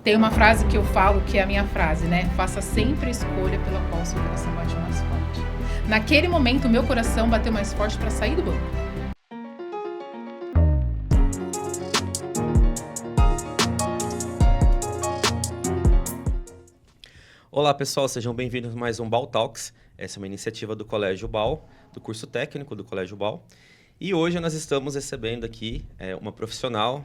Tem uma frase que eu falo, que é a minha frase, né? Faça sempre a escolha pela qual o seu coração bate mais forte. Naquele momento, o meu coração bateu mais forte para sair do banco. Olá pessoal, sejam bem-vindos a mais um BAU Talks. Essa é uma iniciativa do Colégio BAU, do curso técnico do Colégio BAU. E hoje nós estamos recebendo aqui uma profissional.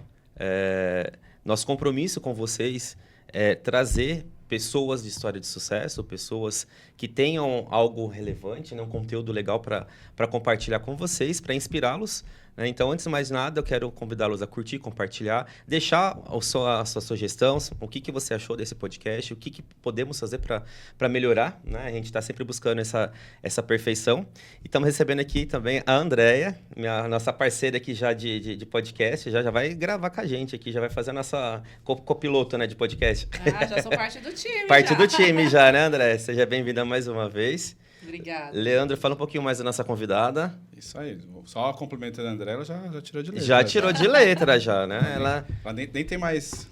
Nosso compromisso com vocês é trazer pessoas de história de sucesso, pessoas que tenham algo relevante, né, um conteúdo legal para compartilhar com vocês, para inspirá-los. Né? Então, antes de mais nada, eu quero convidá-los a curtir, compartilhar, deixar a sua sugestão, o que você achou desse podcast, o que podemos fazer para melhorar. Né? A gente está sempre buscando essa perfeição. E estamos recebendo aqui também a Andréia, nossa parceira aqui já de podcast, já vai gravar com a gente aqui, já vai fazer a nossa copiloto, né, de podcast. Já sou parte do time. Parte do time já, né, André? Seja bem-vinda mais uma vez. Obrigada. Leandro, fala um pouquinho mais da nossa convidada. Isso aí. Só complementando a André, ela já tirou de letra. Já tirou de letra, já, né? Ela nem tem mais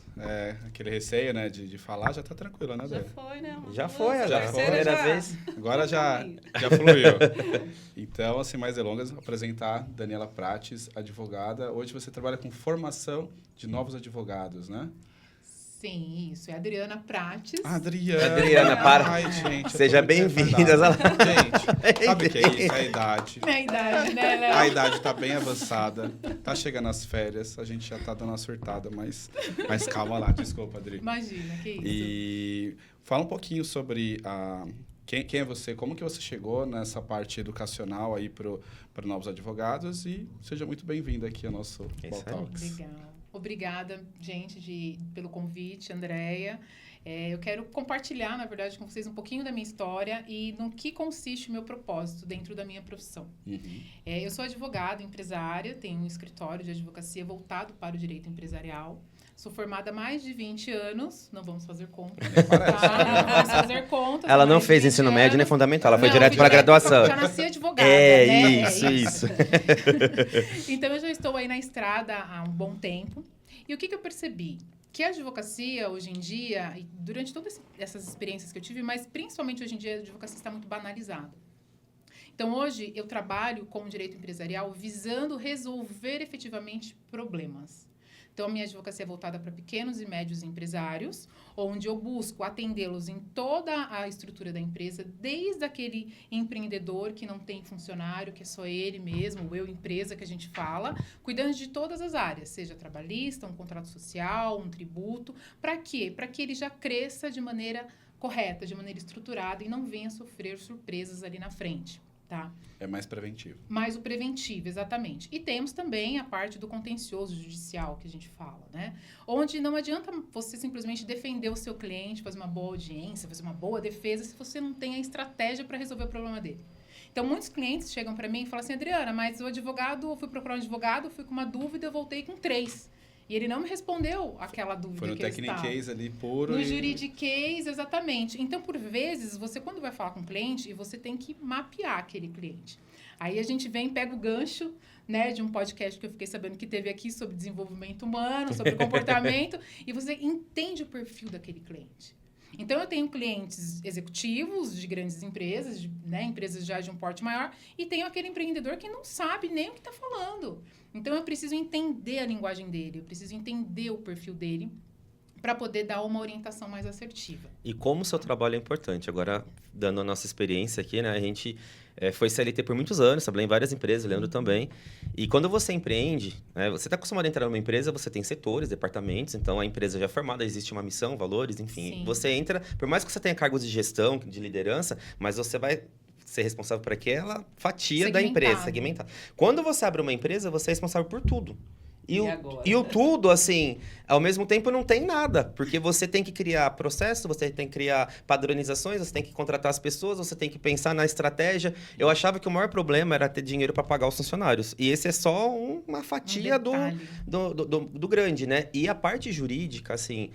aquele receio, né, de falar, já tá tranquila, né, André? Já foi, né? Já foi, já foi. Primeira vez. Agora já fluiu. Então, sem mais delongas, vou apresentar Daniela Prates, advogada. Hoje você trabalha com formação de novos advogados, né? Sim, isso. É a Adriana Prates. Adriana, para. Ai, gente, seja bem-vinda. Gente, sabe o que é isso? A idade. É a idade, né, Léo? A idade tá bem avançada. Tá chegando as férias. A gente já tá dando uma surtada, mas calma lá. Desculpa, Adri. Imagina, que isso. E fala um pouquinho sobre quem é você, como que você chegou nessa parte educacional aí para novos advogados, e seja muito bem-vindo aqui ao nosso BAU Talks. Legal. Obrigada, gente, pelo convite, Andréia. Eu quero compartilhar, na verdade, com vocês um pouquinho da minha história e no que consiste o meu propósito dentro da minha profissão. Uhum. Eu sou advogada, empresária, tenho um escritório de advocacia voltado para o direito empresarial. Sou formada há mais de 20 anos, não vamos fazer contas. Não vamos fazer contas. Ela não fez ensino médio nem fundamental, ela foi direto para a graduação. Já nasci advogada, né? Isso. Então, eu já estou aí na estrada há um bom tempo. E o que eu percebi? Que a advocacia, hoje em dia, e durante todas essas experiências que eu tive, mas principalmente hoje em dia, a advocacia está muito banalizada. Então, hoje, eu trabalho com o direito empresarial visando resolver efetivamente problemas. Então, a minha advocacia é voltada para pequenos e médios empresários, onde eu busco atendê-los em toda a estrutura da empresa, desde aquele empreendedor que não tem funcionário, que é só ele mesmo, eu, empresa, que a gente fala, cuidando de todas as áreas, seja trabalhista, um contrato social, um tributo. Para quê? Para que ele já cresça de maneira correta, de maneira estruturada e não venha sofrer surpresas ali na frente. Tá? É mais preventivo. Mais o preventivo, exatamente. E temos também a parte do contencioso judicial, que a gente fala, né? Onde não adianta você simplesmente defender o seu cliente, fazer uma boa audiência, fazer uma boa defesa, se você não tem a estratégia para resolver o problema dele. Então, muitos clientes chegam para mim e falam assim, Adriana, mas o advogado, eu fui procurar um advogado, fui com uma dúvida, eu voltei com 3. E ele não me respondeu aquela dúvida que ele estava. Foi no Technicase ali puro. No Juridiquês, exatamente. Então, por vezes, você quando vai falar com o cliente, você tem que mapear aquele cliente. Aí a gente vem, pega o gancho, né, de um podcast que eu fiquei sabendo que teve aqui sobre desenvolvimento humano, sobre comportamento, e você entende o perfil daquele cliente. Então, eu tenho clientes executivos de grandes empresas, empresas já de um porte maior, e tenho aquele empreendedor que não sabe nem o que está falando. Então, eu preciso entender a linguagem dele, eu preciso entender o perfil dele para poder dar uma orientação mais assertiva. E como o seu trabalho é importante. Agora, dando a nossa experiência aqui, né? A gente foi CLT por muitos anos, trabalhei em várias empresas, o Leandro também. E quando você empreende, né, você está acostumado a entrar numa empresa, você tem setores, departamentos, então a empresa já é formada, existe uma missão, valores, enfim. Sim. Você entra, por mais que você tenha cargos de gestão, de liderança, mas você vai ser responsável por aquela fatia da empresa, segmentada. Quando você abre uma empresa, você é responsável por tudo. E o tudo, assim, ao mesmo tempo não tem nada, porque você tem que criar processo, você tem que criar padronizações, você tem que contratar as pessoas, você tem que pensar na estratégia. Eu achava que o maior problema era ter dinheiro para pagar os funcionários. E esse é só uma fatia do grande, né? E a parte jurídica, assim,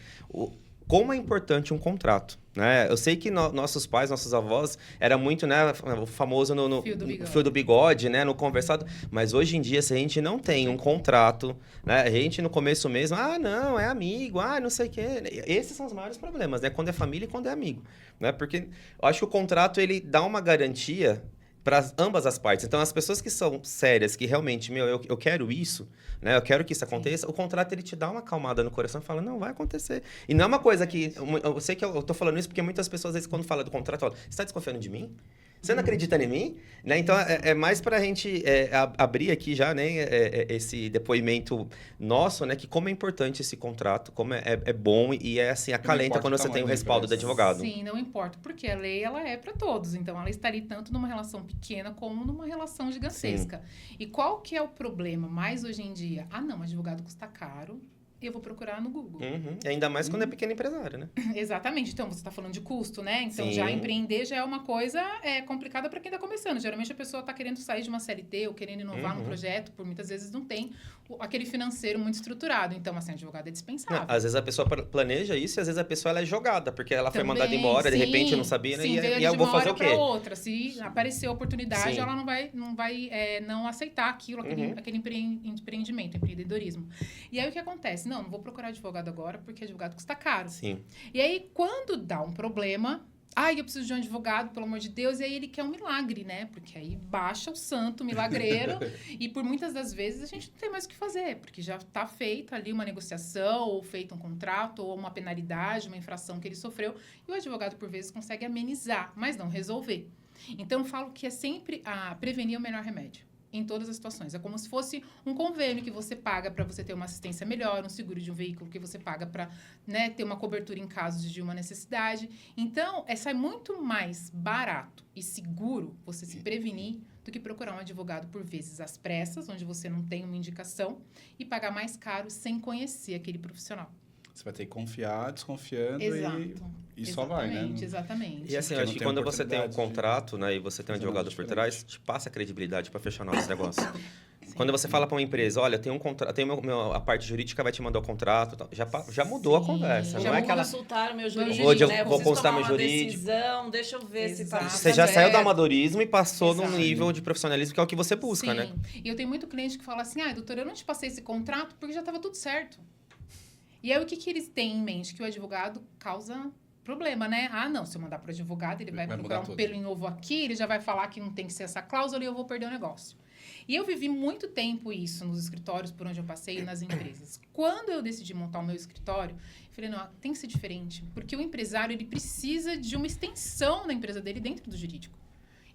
como é importante um contrato. Né? Eu sei que nossos pais, nossos avós, era muito, né, o famoso no fio do bigode, né, no conversado. Mas hoje em dia, se a gente não tem um contrato, né, a gente no começo mesmo, não, é amigo, não sei o quê. Esses são os maiores problemas, né? Quando é família e quando é amigo. Né? Porque eu acho que o contrato, ele dá uma garantia para ambas as partes. Então, as pessoas que são sérias, que realmente, eu quero isso, né? Eu quero que isso aconteça, o contrato, ele te dá uma acalmada no coração e fala, não, vai acontecer. E não é uma coisa que... Eu sei que eu tô falando isso porque muitas pessoas, às vezes, quando falam do contrato, falam, você está desconfiando de mim? Você não acredita em mim? Né? Então, é mais para a gente abrir aqui já, né, esse depoimento nosso, né, que como é importante esse contrato, como é bom e assim, acalenta quando você tem o respaldo do advogado. Sim, não importa, porque a lei, ela é para todos. Então, ela está ali tanto numa relação pequena como numa relação gigantesca. Sim. E qual que é o problema mais hoje em dia? Não, advogado custa caro. Eu vou procurar no Google. E ainda mais quando é pequeno empresário, né? Exatamente. Então, você está falando de custo, né? Então, Sim. já empreender já é uma coisa complicada para quem está começando. Geralmente, a pessoa está querendo sair de uma CLT ou querendo inovar num projeto, por muitas vezes não tem aquele financeiro muito estruturado. Então, assim, advogado é dispensável. Não, às vezes a pessoa planeja isso e às vezes a pessoa ela é jogada, porque ela foi mandada embora, de repente não sabia, né? E eu vou fazer o quê? Outra. Se aparecer a oportunidade, ela não vai não aceitar aquilo, aquele empreendimento, empreendedorismo. E aí, o que acontece? Não vou procurar advogado agora, porque advogado custa caro. Sim. E aí, quando dá um problema... eu preciso de um advogado, pelo amor de Deus. E aí, ele quer um milagre, né? Porque aí baixa o santo milagreiro. E por muitas das vezes, a gente não tem mais o que fazer. Porque já está feita ali uma negociação, ou feito um contrato, ou uma penalidade, uma infração que ele sofreu. E o advogado, por vezes, consegue amenizar, mas não resolver. Então, eu falo que é sempre prevenir o melhor remédio. Em todas as situações. É como se fosse um convênio que você paga para você ter uma assistência melhor, um seguro de um veículo que você paga para, né, ter uma cobertura em casos de uma necessidade. Então, sai muito mais barato e seguro você se prevenir do que procurar um advogado, por vezes, às pressas, onde você não tem uma indicação, e pagar mais caro sem conhecer aquele profissional. Você vai ter que confiar, desconfiando e só vai, né? Exatamente. E assim, eu acho que quando você tem um contrato, né, e você tem um advogado por trás, te passa a credibilidade para fechar novos negócios. Quando você fala para uma empresa, olha, tem um contrato, a parte jurídica vai te mandar o contrato, já mudou a conversa. Já não é vou aquela... consultar o meu jurídico, né? Vou consultar meu jurídico. Decisão, deixa eu ver se tá. Você já saiu do amadorismo e passou num nível de profissionalismo que é o que você busca, Sim. né? E eu tenho muito cliente que fala assim, doutora, eu não te passei esse contrato porque já estava tudo certo. E aí, o que eles têm em mente? Que o advogado causa problema, né? Não, se eu mandar para o advogado, ele vai procurar um pelo em ovo aqui, ele já vai falar que não tem que ser essa cláusula e eu vou perder o negócio. E eu vivi muito tempo isso nos escritórios por onde eu passei e nas empresas. Quando eu decidi montar o meu escritório, eu falei, não, tem que ser diferente. Porque o empresário, ele precisa de uma extensão da empresa dele dentro do jurídico.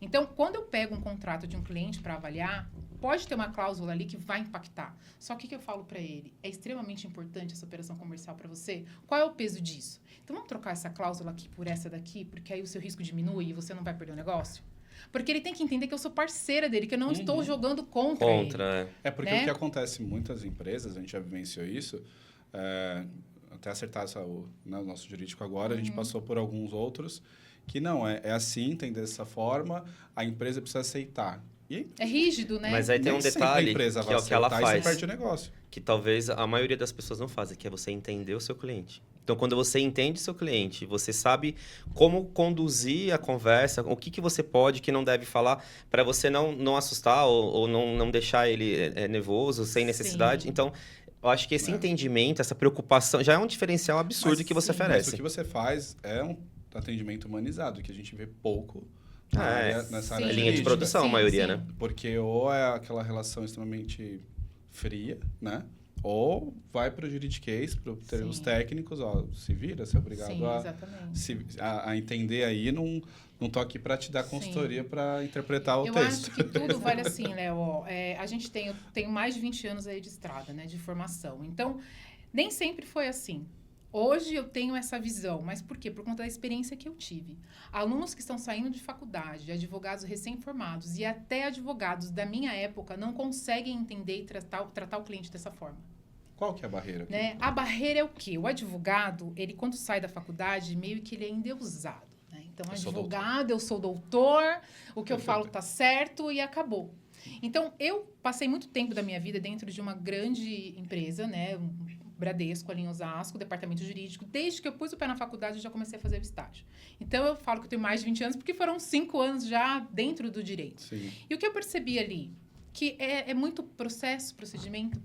Então, quando eu pego um contrato de um cliente para avaliar, pode ter uma cláusula ali que vai impactar. Só que o que eu falo para ele? É extremamente importante essa operação comercial para você? Qual é o peso disso? Então, vamos trocar essa cláusula aqui por essa daqui, porque aí o seu risco diminui e você não vai perder o negócio? Porque ele tem que entender que eu sou parceira dele, que eu não estou jogando contra ele. É porque o que acontece em muitas empresas, a gente já vivenciou isso, até acertar o nosso jurídico agora, a gente passou por alguns outros, que não, é assim, tem dessa forma, a empresa precisa aceitar. É rígido, né? Mas aí tem um detalhe que é o que ela faz, perde o negócio. Que talvez a maioria das pessoas não fazem, que é você entender o seu cliente. Então, quando você entende o seu cliente, você sabe como conduzir a conversa, o que você pode, que não deve falar, para você não assustar ou não deixar ele nervoso, sem necessidade. Sim. Então, eu acho que esse entendimento, essa preocupação, já é um diferencial absurdo que você oferece. Mas o que você faz é um atendimento humanizado, que a gente vê pouco nessa área linha de produção, a maioria, né? Porque ou é aquela relação extremamente fria, né? Ou vai para o juridiquês, para os técnicos, se vira, você é obrigado a entender aí, não tô aqui para te dar consultoria para interpretar o texto. Eu acho que tudo vale assim, Léo. A gente tenho mais de 20 anos aí de estrada, né, de formação. Então, nem sempre foi assim. Hoje eu tenho essa visão, mas por quê? Por conta da experiência que eu tive. Alunos que estão saindo de faculdade, advogados recém-formados e até advogados da minha época não conseguem entender e tratar o cliente dessa forma. Qual que é a barreira aqui? Né? A barreira é o quê? O advogado, ele quando sai da faculdade, meio que ele é endeusado. Né? Então, advogado, eu sou doutor, o que eu falo tá certo e acabou. Então, eu passei muito tempo da minha vida dentro de uma grande empresa, né? Bradesco, ali em Osasco, departamento jurídico. Desde que eu pus o pé na faculdade, eu já comecei a fazer o estágio. Então, eu falo que eu tenho mais de 20 anos, porque foram 5 anos já dentro do direito. Sim. E o que eu percebi ali? Que é muito processo, procedimento.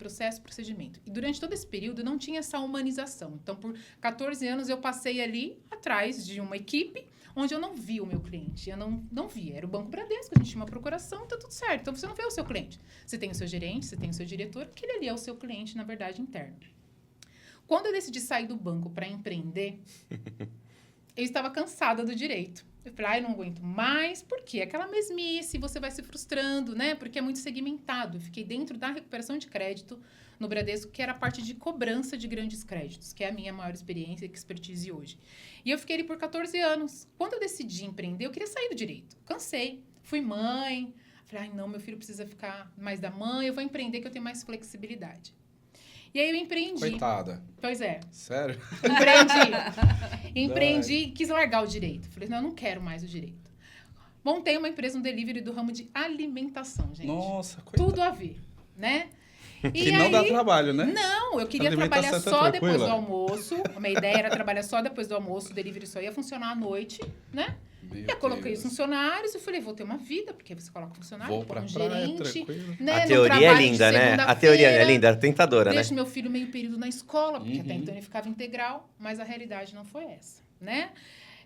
E durante todo esse período, não tinha essa humanização. Então, por 14 anos, eu passei ali atrás de uma equipe onde eu não via o meu cliente. Eu não via. Era o Banco Bradesco, a gente tinha uma procuração, tá tudo certo. Então, você não vê o seu cliente. Você tem o seu gerente, você tem o seu diretor, aquele ali é o seu cliente, na verdade, interno. Quando eu decidi sair do banco para empreender, eu estava cansada do direito. Eu falei, não aguento mais, porque aquela mesmice, você vai se frustrando, né? Porque é muito segmentado. Eu fiquei dentro da recuperação de crédito no Bradesco, que era a parte de cobrança de grandes créditos, que é a minha maior experiência e expertise hoje. E eu fiquei ali por 14 anos. Quando eu decidi empreender, eu queria sair do direito. Cansei. Fui mãe. Falei, não, meu filho precisa ficar mais da mãe, eu vou empreender que eu tenho mais flexibilidade. E aí eu empreendi. Coitada. Pois é. Sério? Empreendi e quis largar o direito. Falei, não, eu não quero mais o direito. Montei uma empresa, um delivery do ramo de alimentação, gente. Nossa, coitada. Tudo a ver, né? Que não dá trabalho, né? Não, eu queria trabalhar só depois do almoço. A minha ideia era trabalhar só depois do almoço, o delivery só ia funcionar à noite, né? E eu coloquei os funcionários e falei, vou ter uma vida, porque você coloca funcionário, vou pra um praia, gerente. Né, a teoria é linda, né? A teoria é linda, é tentadora, né? Deixo meu filho meio período na escola, porque até então ele ficava integral, mas a realidade não foi essa, né?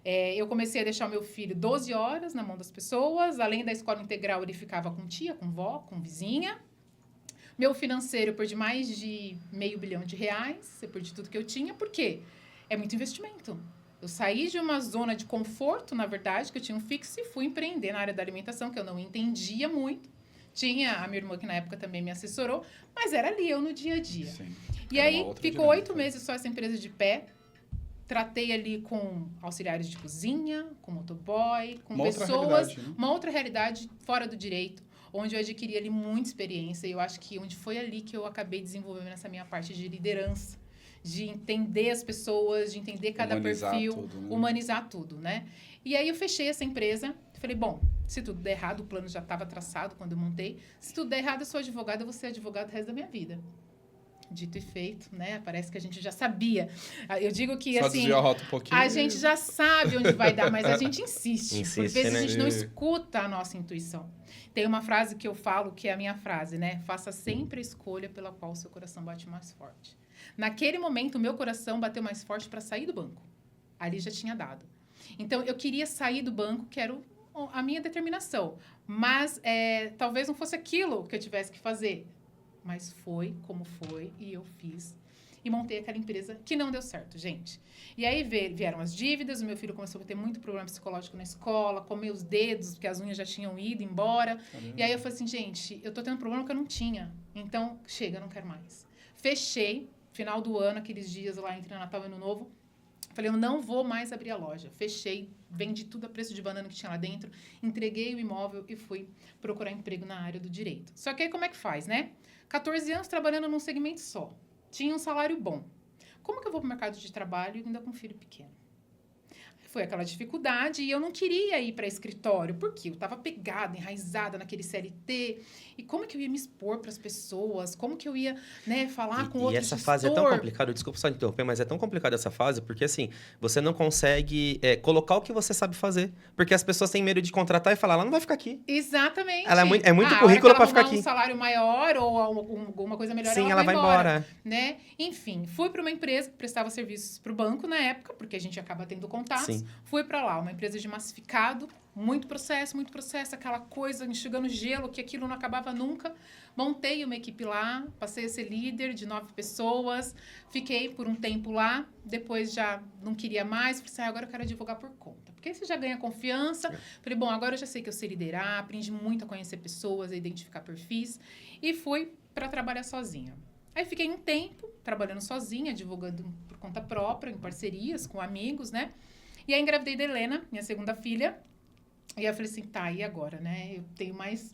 Eu comecei a deixar o meu filho 12 horas na mão das pessoas, além da escola integral, ele ficava com tia, com vó, com vizinha. Meu financeiro, eu perdi mais de R$500 milhão, eu perdi tudo que eu tinha, por quê? É muito investimento. Eu saí de uma zona de conforto, na verdade, que eu tinha um fixo e fui empreender na área da alimentação, que eu não entendia muito. Tinha a minha irmã, que na época também me assessorou, mas era ali, eu no dia a dia. Sim. E aí, ficou 8 meses só essa empresa de pé. Tratei ali com auxiliares de cozinha, com motoboy, com pessoas... Né? Uma outra realidade fora do direito, onde eu adquiri ali muita experiência. E eu acho que onde foi ali que eu acabei desenvolvendo essa minha parte de liderança, de entender as pessoas, de entender cada perfil, humanizar tudo, né? E aí eu fechei essa empresa, falei, bom, se tudo der errado, o plano já estava traçado quando eu montei, se tudo der errado, eu sou advogada, eu vou ser advogada o resto da minha vida. Dito e feito, né? Parece que a gente já sabia. Eu digo que, só assim, a rota um pouquinho a gente já sabe onde vai dar, mas a gente insiste. Por vezes né? a gente não escuta a nossa intuição. Tem uma frase que eu falo, que é a minha frase, né? Faça sempre a escolha pela qual o seu coração bate mais forte. Naquele momento, o meu coração bateu mais forte para sair do banco. Ali já tinha dado. Então, eu queria sair do banco, que era a minha determinação. Mas, talvez não fosse aquilo que eu tivesse que fazer. Mas foi como foi, e eu fiz. E montei aquela empresa que não deu certo, gente. E aí vieram as dívidas, o meu filho começou a ter muito problema psicológico na escola, comer os dedos, porque as unhas já tinham ido embora. Caramba. E aí eu falei assim, gente, eu tô tendo um problema que eu não tinha. Então, chega, eu não quero mais. Fechei, final do ano, aqueles dias lá entre Natal e Ano Novo. Falei, eu não vou mais abrir a loja. Fechei, vendi tudo a preço de banana que tinha lá dentro, entreguei o imóvel e fui procurar emprego na área do direito. Só que aí como é que faz, né? 14 anos trabalhando num segmento só. Tinha um salário bom. Como que eu vou para o mercado de trabalho ainda com um filho pequeno? Foi aquela dificuldade e eu não queria ir para escritório, porque eu estava pegada, enraizada naquele CLT. E como que eu ia me expor para as pessoas? Como que eu ia, né, falar com outro E essa fase é tão complicada, desculpa só interromper, mas é tão complicada essa fase, porque assim, você não consegue colocar o que você sabe fazer. Porque as pessoas têm medo de contratar e falar, ela não vai ficar aqui. Exatamente. Ela é muito currículo para ficar aqui. Um salário maior ou alguma coisa melhor, sim, ela vai embora. Né? Enfim, fui para uma empresa que prestava serviços para o banco na época, porque a gente acaba tendo contatos. Sim. Fui para lá, uma empresa de massificado, muito processo, aquela coisa enxugando gelo, que aquilo não acabava nunca. Montei uma equipe lá, passei a ser líder de 9 pessoas, fiquei por um tempo lá, depois já não queria mais, falei assim, agora eu quero advogar por conta. Porque aí você já ganha confiança. Falei, bom, agora eu já sei que eu sei liderar, aprendi muito a conhecer pessoas, a identificar perfis, e fui para trabalhar sozinha. Aí fiquei um tempo trabalhando sozinha, advogando por conta própria, em parcerias com amigos, né? E aí engravidei da Helena, minha segunda filha. E aí eu falei assim, tá, e agora, né? Eu tenho mais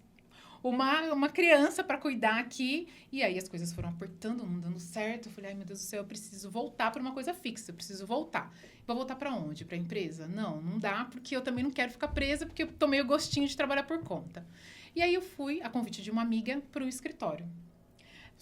uma criança para cuidar aqui. E aí as coisas foram apertando, não dando certo. Eu falei, ai meu Deus do céu, eu preciso voltar para uma coisa fixa, eu preciso voltar. Vou voltar para onde? Para a empresa? Não dá, porque eu também não quero ficar presa, porque eu tomei o gostinho de trabalhar por conta. E aí eu fui, a convite de uma amiga, para o escritório.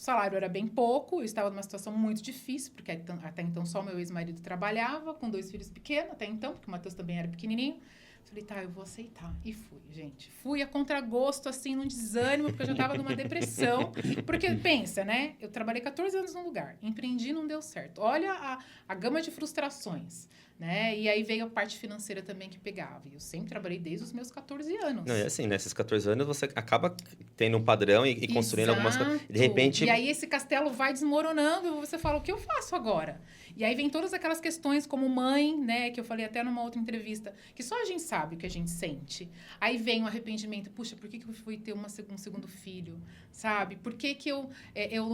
salário era bem pouco, eu estava numa situação muito difícil, porque até então só meu ex-marido trabalhava, com 2 filhos pequenos, até então, porque o Matheus também era pequenininho. Falei, tá, eu vou aceitar. E fui, gente. Fui a contragosto, assim, num desânimo, porque eu já estava numa depressão. Porque, pensa, né? Eu trabalhei 14 anos num lugar, empreendi, não deu certo. Olha a gama de frustrações, né? E aí veio a parte financeira também que pegava. E eu sempre trabalhei desde os meus 14 anos. Não, e assim, nesses 14 anos você acaba tendo um padrão e construindo algumas coisas. De repente... E aí esse castelo vai desmoronando e você fala, o que eu faço agora? E aí vem todas aquelas questões como mãe, né? Que eu falei até numa outra entrevista, que só a gente sabe o que a gente sente. Aí vem o arrependimento. Puxa, por que eu fui ter um segundo filho? Sabe? Por que eu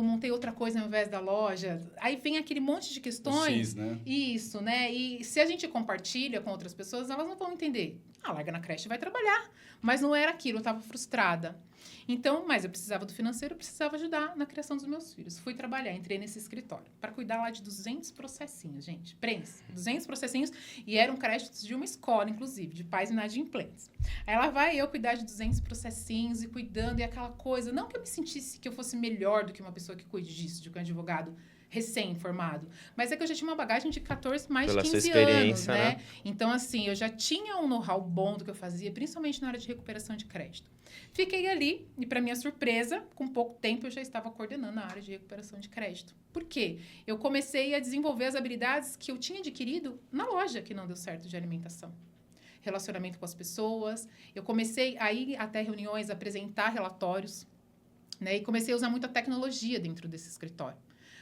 montei outra coisa ao invés da loja? Aí vem aquele monte de questões. X, né? Isso, né? E se a gente compartilha com outras pessoas, elas não vão entender. Larga na creche e vai trabalhar. Mas não era aquilo, eu estava frustrada. Então, mas eu precisava do financeiro, eu precisava ajudar na criação dos meus filhos. Fui trabalhar, entrei nesse escritório para cuidar lá de 200 processinhos, gente. Prensa, 200 processinhos e eram créditos de uma escola, inclusive, de pais inadimplentes. Aí lá vai eu cuidar de 200 processinhos e cuidando e aquela coisa. Não que eu me sentisse que eu fosse melhor do que uma pessoa que cuide disso, de um advogado recém-formado. Mas é que eu já tinha uma bagagem de 14, mais de 15 anos, né? Então, assim, eu já tinha um know-how bom do que eu fazia, principalmente na área de recuperação de crédito. Fiquei ali e, para minha surpresa, com pouco tempo eu já estava coordenando a área de recuperação de crédito. Por quê? Eu comecei a desenvolver as habilidades que eu tinha adquirido na loja que não deu certo de alimentação. Relacionamento com as pessoas. Eu comecei a ir até reuniões, apresentar relatórios, né? E comecei a usar muita tecnologia dentro desse escritório.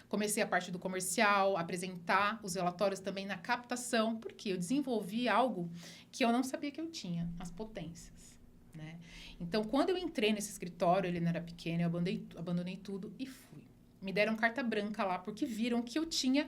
Comecei a parte do comercial, apresentar os relatórios também na captação, porque eu desenvolvi algo que eu não sabia que eu tinha, as potências, né? Então, quando eu entrei nesse escritório, ele não era pequeno, eu abandonei tudo e fui. Me deram carta branca lá, porque viram que eu tinha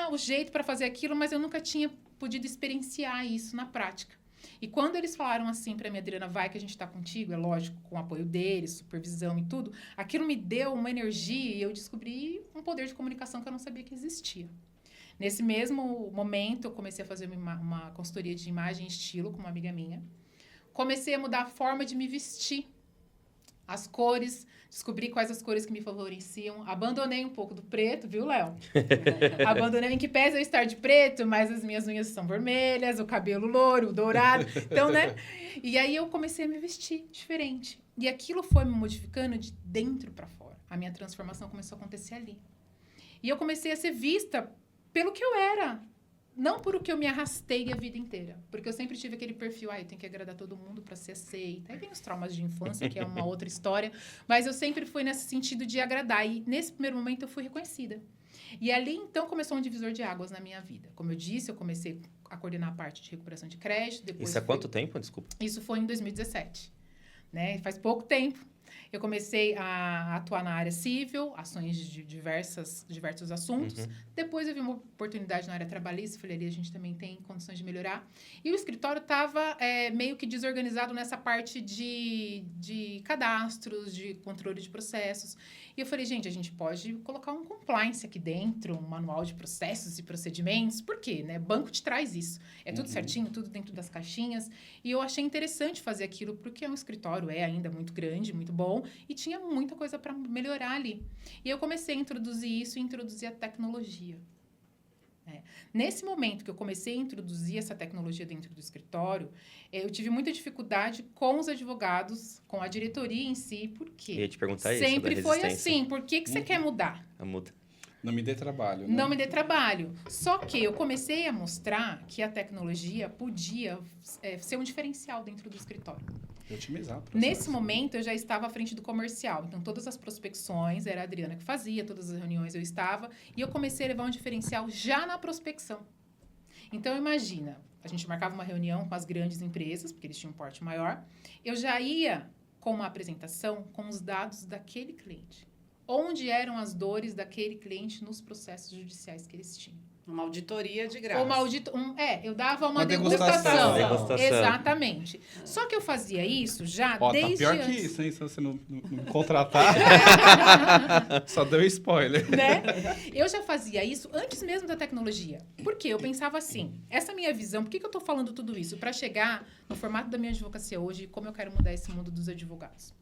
o jeito para fazer aquilo, mas eu nunca tinha podido experienciar isso na prática. E quando eles falaram assim para mim, Adriana, vai que a gente está contigo, é lógico, com o apoio deles, supervisão e tudo, aquilo me deu uma energia e eu descobri um poder de comunicação que eu não sabia que existia. Nesse mesmo momento, eu comecei a fazer uma consultoria de imagem e estilo com uma amiga minha. Comecei a mudar a forma de me vestir, as cores, descobri quais as cores que me favoreciam. Abandonei um pouco do preto, viu, Léo? Abandonei, em que pese eu estar de preto, mas as minhas unhas são vermelhas, o cabelo louro, dourado. Então, né? E aí eu comecei a me vestir diferente. E aquilo foi me modificando de dentro para fora. A minha transformação começou a acontecer ali. E eu comecei a ser vista pelo que eu era. Não por o que eu me arrastei a vida inteira. Porque eu sempre tive aquele perfil, eu tenho que agradar todo mundo para ser aceita. Aí vem os traumas de infância, que é uma outra história. Mas eu sempre fui nesse sentido de agradar. E nesse primeiro momento eu fui reconhecida. E ali, então, começou um divisor de águas na minha vida. Como eu disse, eu comecei a coordenar a parte de recuperação de crédito. Depois Isso há quanto tempo? Desculpa. Isso foi em 2017. Né? Faz pouco tempo. Eu comecei a atuar na área civil, ações de diversos assuntos. Uhum. Depois eu vi uma oportunidade na área trabalhista, falei, ali a gente também tem condições de melhorar. E o escritório estava meio que desorganizado nessa parte de cadastros, de controle de processos. E eu falei, gente, a gente pode colocar um compliance aqui dentro, um manual de processos e procedimentos. Por quê? Né? Banco te traz isso. É tudo certinho, tudo dentro das caixinhas. E eu achei interessante fazer aquilo, porque é um escritório, ainda muito grande, muito bom, e tinha muita coisa para melhorar ali. E eu comecei a introduzir isso e introduzir a tecnologia. Nesse momento que eu comecei a introduzir essa tecnologia dentro do escritório, eu tive muita dificuldade com os advogados, com a diretoria em si, porque eu ia te perguntar sempre isso, foi assim. Por que você quer mudar? Muda. Não me dê trabalho, né? Não me dê trabalho. Só que eu comecei a mostrar que a tecnologia podia ser um diferencial dentro do escritório. Otimizar o processo. Nesse momento, eu já estava à frente do comercial. Então, todas as prospecções, era a Adriana que fazia, todas as reuniões eu estava. E eu comecei a levar um diferencial já na prospecção. Então, imagina, a gente marcava uma reunião com as grandes empresas, porque eles tinham um porte maior. Eu já ia com uma apresentação com os dados daquele cliente. Onde eram as dores daquele cliente nos processos judiciais que eles tinham. Uma auditoria de graça. Eu dava uma degustação. Degustação. Exatamente. Só que eu fazia isso já desde tá pior antes. que isso, hein? Se você não contratar, só deu spoiler. Né? Eu já fazia isso antes mesmo da tecnologia. Por quê? Eu pensava assim, essa minha visão, por que eu estou falando tudo isso? Para chegar no formato da minha advocacia hoje, como eu quero mudar esse mundo dos advogados.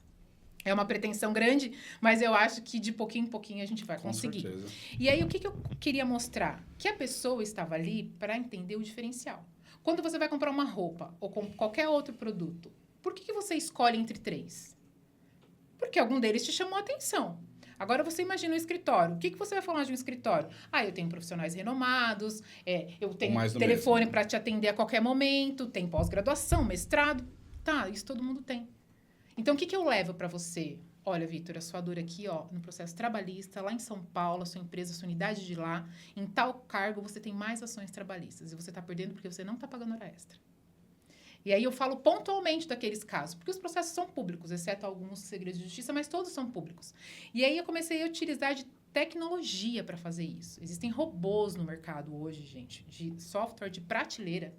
É uma pretensão grande, mas eu acho que de pouquinho em pouquinho a gente vai conseguir. Com certeza. E aí, o que eu queria mostrar? Que a pessoa estava ali para entender o diferencial. Quando você vai comprar uma roupa ou qualquer outro produto, por que você escolhe entre 3? Porque algum deles te chamou a atenção. Agora, você imagina um escritório. O que você vai falar de um escritório? Eu tenho profissionais renomados, eu tenho telefone para te atender a qualquer momento, tem pós-graduação, mestrado. Tá, isso todo mundo tem. Então, o que eu levo para você? Olha, Vitor, a sua dor aqui, no processo trabalhista, lá em São Paulo, a sua empresa, a sua unidade de lá, em tal cargo, você tem mais ações trabalhistas. E você está perdendo porque você não está pagando hora extra. E aí eu falo pontualmente daqueles casos, porque os processos são públicos, exceto alguns segredos de justiça, mas todos são públicos. E aí eu comecei a utilizar de tecnologia para fazer isso. Existem robôs no mercado hoje, gente, de software de prateleira,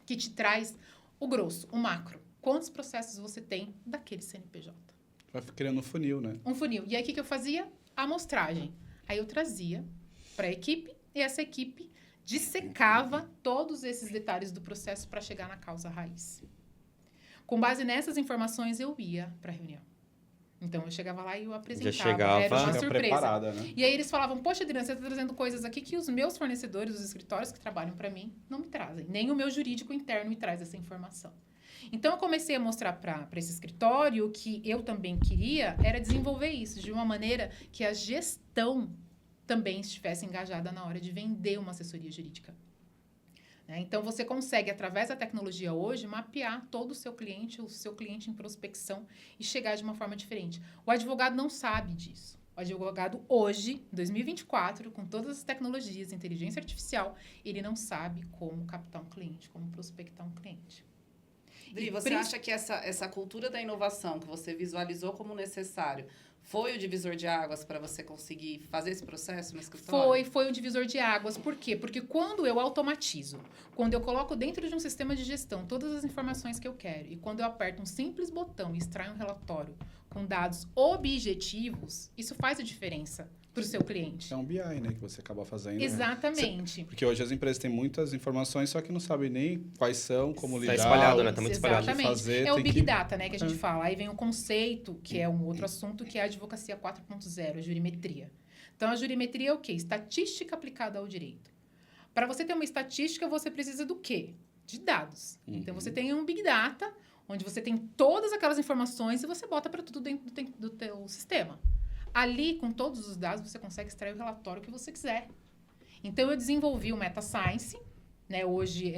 que te traz o grosso, o macro. Quantos processos você tem daquele CNPJ? Vai criando um funil, né? Um funil. E aí, o que eu fazia? A amostragem. Aí, eu trazia para a equipe e essa equipe dissecava todos esses detalhes do processo para chegar na causa raiz. Com base nessas informações, eu ia para a reunião. Então, eu chegava lá e eu apresentava. Era uma surpresa. Preparada, né? E aí, eles falavam, poxa, Adriana, você está trazendo coisas aqui que os meus fornecedores, os escritórios que trabalham para mim, não me trazem. Nem o meu jurídico interno me traz essa informação. Então, eu comecei a mostrar para esse escritório que eu também queria era desenvolver isso de uma maneira que a gestão também estivesse engajada na hora de vender uma assessoria jurídica. Né? Então, você consegue, através da tecnologia hoje, mapear todo o seu cliente em prospecção e chegar de uma forma diferente. O advogado não sabe disso. O advogado hoje, 2024, com todas as tecnologias, inteligência artificial, ele não sabe como captar um cliente, como prospectar um cliente. Dri, você acha que essa cultura da inovação que você visualizou como necessário foi o divisor de águas para você conseguir fazer esse processo no escritório? Foi o divisor de águas. Por quê? Porque quando eu automatizo, quando eu coloco dentro de um sistema de gestão todas as informações que eu quero e quando eu aperto um simples botão e extraio um relatório com dados objetivos, isso faz a diferença para o seu cliente. É um BI, né, que você acaba fazendo. Exatamente. Porque hoje as empresas têm muitas informações, só que não sabem nem quais são, como lidar. Está espalhado, né? Está muito espalhado. Exatamente. O Big Data, né, que a gente fala. Aí vem o conceito, que é um outro assunto, que é a advocacia 4.0, a jurimetria. Então, a jurimetria é o quê? Estatística aplicada ao direito. Para você ter uma estatística, você precisa do quê? De dados. Então, você tem um Big Data, onde você tem todas aquelas informações e você bota para tudo dentro do teu sistema. Ali, com todos os dados, você consegue extrair o relatório que você quiser. Então, eu desenvolvi o Meta Science. Né? Hoje,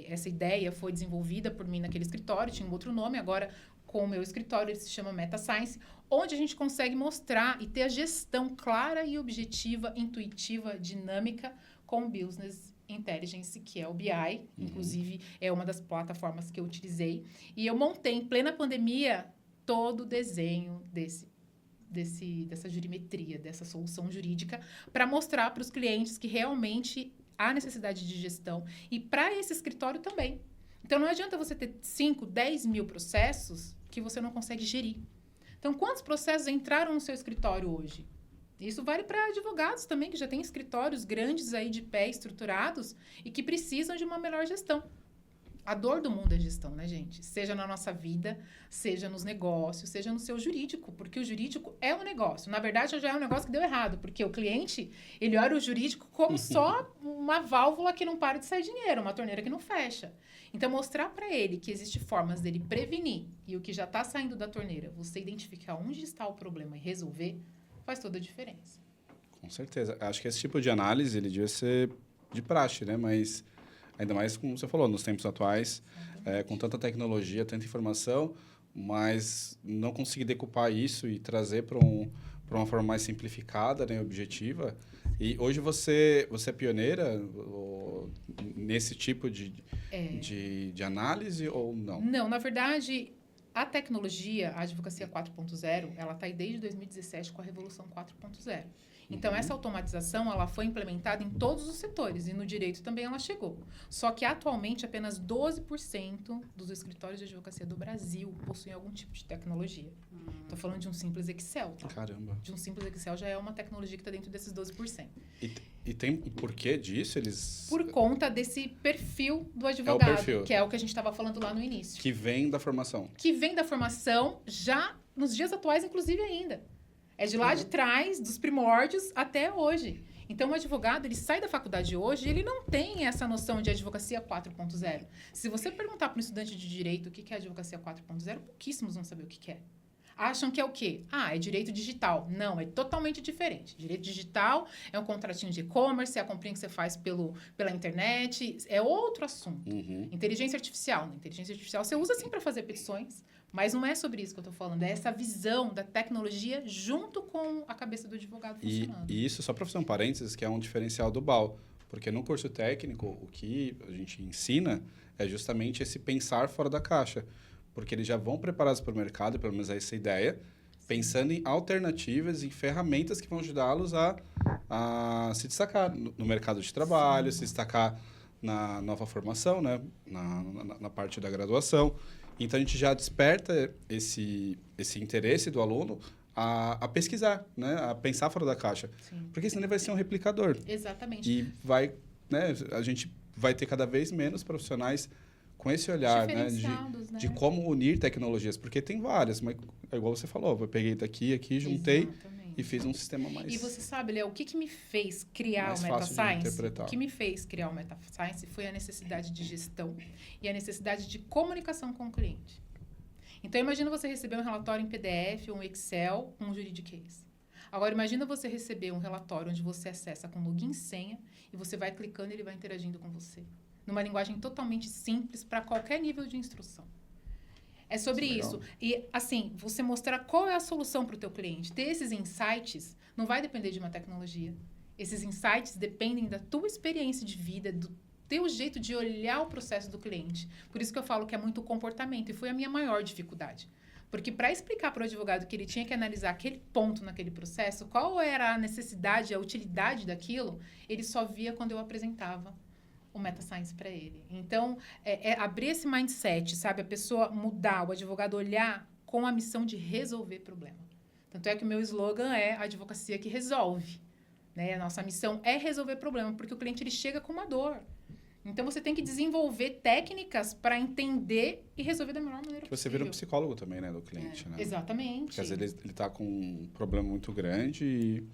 essa ideia foi desenvolvida por mim naquele escritório, tinha um outro nome. Agora, com o meu escritório, ele se chama Meta Science, onde a gente consegue mostrar e ter a gestão clara e objetiva, intuitiva, dinâmica com o Business Intelligence, que é o BI. Inclusive, é uma das plataformas que eu utilizei. E eu montei, em plena pandemia, todo o desenho dessa jurimetria, dessa solução jurídica, para mostrar para os clientes que realmente há necessidade de gestão e para esse escritório também. Então, não adianta você ter 5, 10 mil processos que você não consegue gerir. Então, quantos processos entraram no seu escritório hoje? Isso vale para advogados também, que já têm escritórios grandes aí de pé, estruturados, e que precisam de uma melhor gestão. A dor do mundo é gestão, né, gente? Seja na nossa vida, seja nos negócios, seja no seu jurídico, porque o jurídico é um negócio. Na verdade, já é um negócio que deu errado, porque o cliente, ele olha o jurídico como só uma válvula que não para de sair dinheiro, uma torneira que não fecha. Então, mostrar para ele que existem formas dele prevenir e o que já está saindo da torneira, você identificar onde está o problema e resolver, faz toda a diferença. Com certeza. Acho que esse tipo de análise, ele devia ser de praxe, né? Mas ainda mais, como você falou, nos tempos atuais, com tanta tecnologia, tanta informação, mas não conseguir decupar isso e trazer para uma forma mais simplificada, né, objetiva. E hoje você é pioneira nesse tipo de análise ou não? Não, na verdade, a tecnologia, a advocacia 4.0, ela está aí desde 2017 com a Revolução 4.0. Então, essa automatização, ela foi implementada em todos os setores, e no direito também ela chegou. Só que, atualmente, apenas 12% dos escritórios de advocacia do Brasil possuem algum tipo de tecnologia. Estou falando de um simples Excel, tá? Caramba. De um simples Excel já é uma tecnologia que está dentro desses 12%. E tem um porquê disso? Eles... Por conta desse perfil do advogado, perfil. que é o que a gente estava falando lá no início. Que vem da formação. Que vem da formação já nos dias atuais, inclusive, ainda. É de lá de trás, dos primórdios, até hoje. Então, o advogado, ele sai da faculdade hoje e ele não tem essa noção de advocacia 4.0. Se você perguntar para um estudante de direito o que é advocacia 4.0, pouquíssimos vão saber o que é. Acham que é o quê? É direito digital. Não, é totalmente diferente. Direito digital é um contratinho de e-commerce, é a comprinha que você faz pela internet, é outro assunto. Inteligência artificial. Na inteligência artificial você usa sim para fazer petições, mas não é sobre isso que eu estou falando. É essa visão da tecnologia junto com a cabeça do advogado funcionando. E isso, só para fazer um parênteses, que é um diferencial do BAL. Porque no curso técnico, o que a gente ensina é justamente esse pensar fora da caixa. Porque eles já vão preparados para o mercado, pelo menos essa ideia, pensando em alternativas, em ferramentas que vão ajudá-los a se destacar no mercado de trabalho, se destacar na nova formação, né? na parte da graduação. Então, a gente já desperta esse interesse do aluno a pesquisar, né? A pensar fora da caixa. Sim. Porque senão ele vai ser um replicador. Exatamente. E a gente vai ter cada vez menos profissionais com esse olhar, né, de como unir tecnologias, porque tem várias, mas é igual você falou, eu peguei daqui, juntei. Exatamente. E fiz um sistema mais... E você sabe, Léo, o que me fez criar o MetaScience? O que me fez criar o MetaScience foi a necessidade de gestão e a necessidade de comunicação com o cliente. Então, imagina você receber um relatório em PDF ou um Excel com um juridiquês. Agora, imagina você receber um relatório onde você acessa com login e senha e você vai clicando e ele vai interagindo com você. Numa linguagem totalmente simples para qualquer nível de instrução. É sobre isso. E, assim, você mostrar qual é a solução para o teu cliente. Ter esses insights não vai depender de uma tecnologia. Esses insights dependem da tua experiência de vida, do teu jeito de olhar o processo do cliente. Por isso que eu falo que é muito comportamento. E foi a minha maior dificuldade. Porque para explicar para o advogado que ele tinha que analisar aquele ponto naquele processo, qual era a necessidade, a utilidade daquilo, ele só via quando eu apresentava o MetaScience para ele. Então, abrir esse mindset, sabe? A pessoa mudar, o advogado olhar com a missão de resolver problema. Tanto é que o meu slogan é a advocacia que resolve. Né? A nossa missão é resolver problema, porque o cliente ele chega com uma dor. Então, você tem que desenvolver técnicas para entender e resolver da melhor maneira possível. Você vira um psicólogo também, né, do cliente, né? Exatamente. Porque às vezes ele está com um problema muito grande e